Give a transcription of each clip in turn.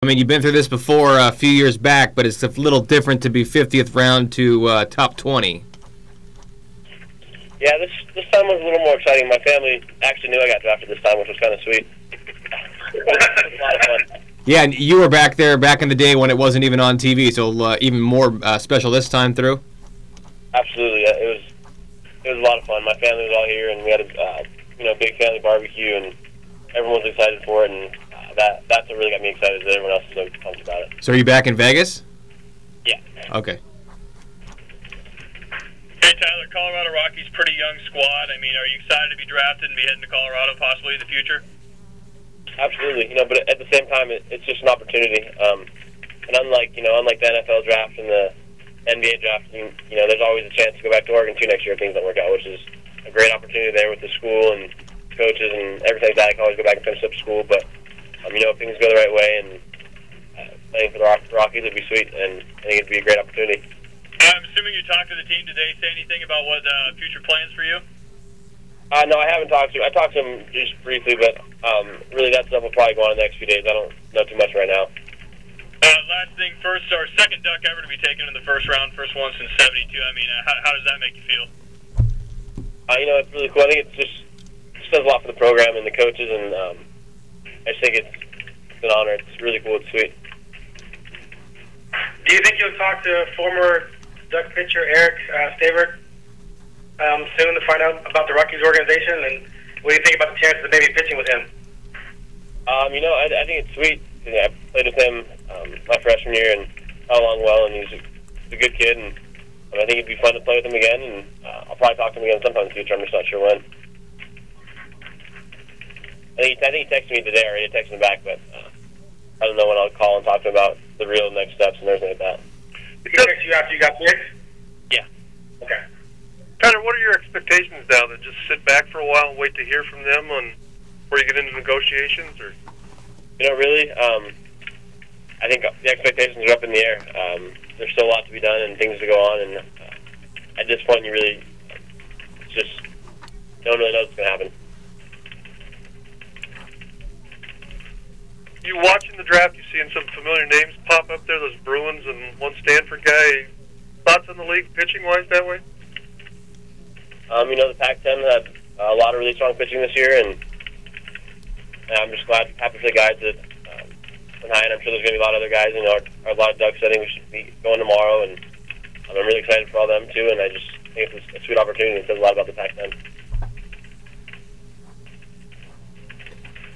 I mean, you've been through this before a few years back, but it's a little different to be 50th round to top 20. Yeah, this time was a little more exciting. My family actually knew I got drafted this time, which was kind of sweet. It was a lot of fun. Yeah, and you were back there back in the day when it wasn't even on TV, so even more special this time through. Absolutely, it was a lot of fun. My family was all here, and we had a big family barbecue, and everyone was excited for it, and that's what really got me excited. That everyone else was so pumped about it. So are you back in Vegas? Yeah. Okay. Hey Tyler, Colorado Rockies, pretty young squad. I mean, are you excited to be drafted and be heading to Colorado possibly in the future? Absolutely, but at the same time, it's just an opportunity. And unlike the NFL draft and the NBA draft, there's always a chance to go back to Oregon too next year if things don't work out, which is a great opportunity there with the school and coaches and everything like that. I can always go back and finish up school, but if things go the right way and playing for the Rockies would be sweet, and I think it'd be a great opportunity. I'm assuming you talked to the team today. Say anything about what future plans for you? No, I haven't talked to him. I talked to him just briefly, but really that stuff will probably go on in the next few days. I don't know too much right now. Last thing first, our second duck ever to be taken in the first round, first one since '72. I mean, how does that make you feel? It's really cool. I think it just does a lot for the program and the coaches, and I just think it's an honor. It's really cool. It's sweet. Do you think you'll talk to former Duck pitcher Eric Staver soon to find out about the Rockies organization, and what do you think about the chances of maybe pitching with him? I think it's sweet. I played with him my freshman year and got along well, and he's a good kid, and I think it'd be fun to play with him again, and I'll probably talk to him again sometime in the future. I'm just not sure when. I think he texted me today, or he texted me back, but I don't know when I'll call and talk to him about the real next steps and everything like that. Did he text you after you got picked? Yeah. Okay. Tyler, what are your expectations now? Then just sit back for a while and wait to hear from them on where you get into negotiations, or? Really, I think the expectations are up in the air. There's still a lot to be done and things to go on, and at this point, you really just no one really knows what's going to happen. You watching the draft, you seeing some familiar names pop up there, those Bruins and one Stanford guy. Thoughts on the league pitching-wise that way? The Pac-10 had a lot of really strong pitching this year, and I'm just happy for the guys that went high, and I'm sure there's going to be a lot of other guys. A lot of Ducks I think we should be going tomorrow, and I'm really excited for all them too, and I just think it's a sweet opportunity. It says a lot about the Pac-10.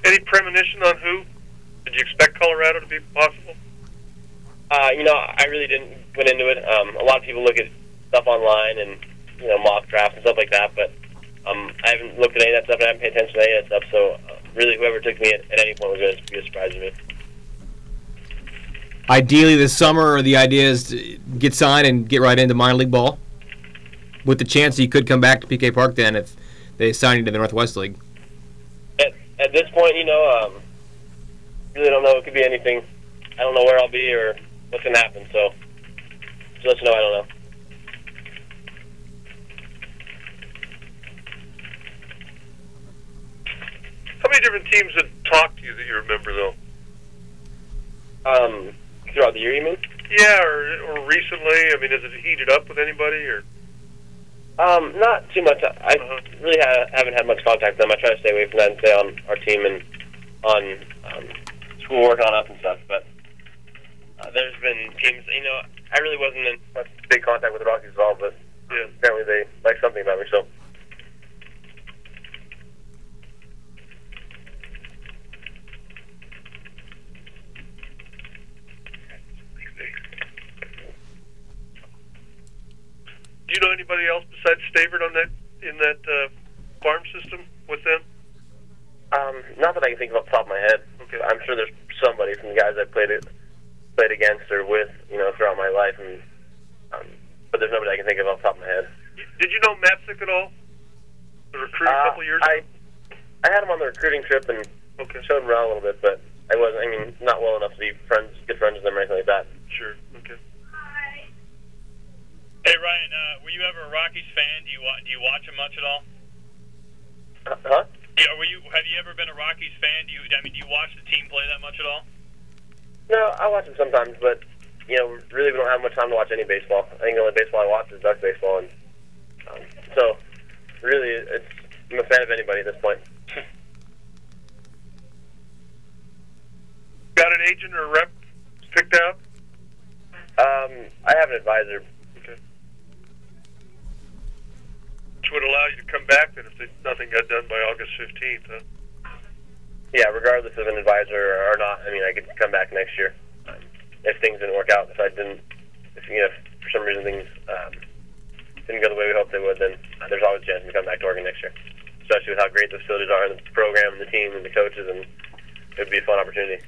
Any premonition on who? Did you expect Colorado to be possible? I really didn't went into it. A lot of people look at stuff online and mock drafts and stuff like that, but I haven't looked at any of that stuff, and I haven't paid attention to any of that stuff. So really, whoever took me at any point was going to be a surprise to me. Ideally, this summer, the idea is to get signed and get right into minor league ball, with the chance that you could come back to PK Park then if they sign you to the Northwest League. At this point, really don't know. It could be anything. I don't know where I'll be or what's going to happen. So just let you know, I don't know. How many different teams had talked to you that you remember, though? Throughout the year, you mean? Yeah, or recently. I mean, has it heated up with anybody, or? Not too much. I really haven't had much contact with them. I try to stay away from that and stay on our team and on schoolwork on up and stuff. But there's been teams. I really wasn't in much big contact with the Rockies at all. But yeah, apparently they like something about me. So. Do you know anybody else besides Stavert in that farm system with them? Not that I can think of off the top of my head. Okay. I'm sure there's somebody from the guys I played against or with, throughout my life, and but there's nobody I can think of off the top of my head. Did you know Matzik at all? The recruit a couple years ago? I had him on the recruiting trip and showed him around a little bit, but I wasn't. Not well enough to be good friends with them or anything like that. Sure. Okay. Hey Ryan, were you ever a Rockies fan? Do you watch them much at all? Huh? Yeah, have you ever been a Rockies fan? Do you watch the team play that much at all? No, I watch them sometimes, but really we don't have much time to watch any baseball. I think the only baseball I watch is Ducks baseball, and so really, I'm a fan of anybody at this point. Got an agent or a rep picked out? I have an advisor. Okay. Which would allow you to come back then if nothing got done by August 15th, huh? Yeah, regardless of an advisor or not, I could come back next year if things didn't work out. If for some reason things didn't go the way we hoped they would, then there's always a chance to come back to Oregon next year. Especially with how great the facilities are, and the program, and the team, and the coaches, and it would be a fun opportunity.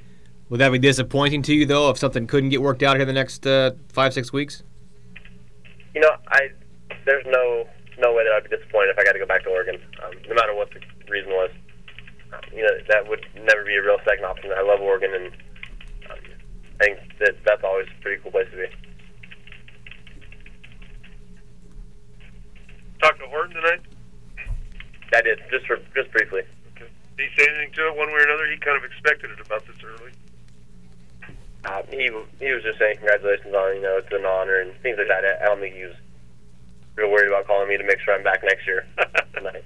Would that be disappointing to you, though, if something couldn't get worked out here the next 5-6 weeks? There's no way that I'd be disappointed if I got to go back to Oregon, no matter what the reason was. That would never be a real second option. I love Oregon, and I think that's always a pretty cool place to be. Talk to Horton tonight? I did, just briefly. Okay. Did he say anything to it one way or another? He kind of expected it about this early. He was just saying congratulations on, it's an honor and things like that. I don't think he was real worried about calling me to make sure I'm back next year tonight.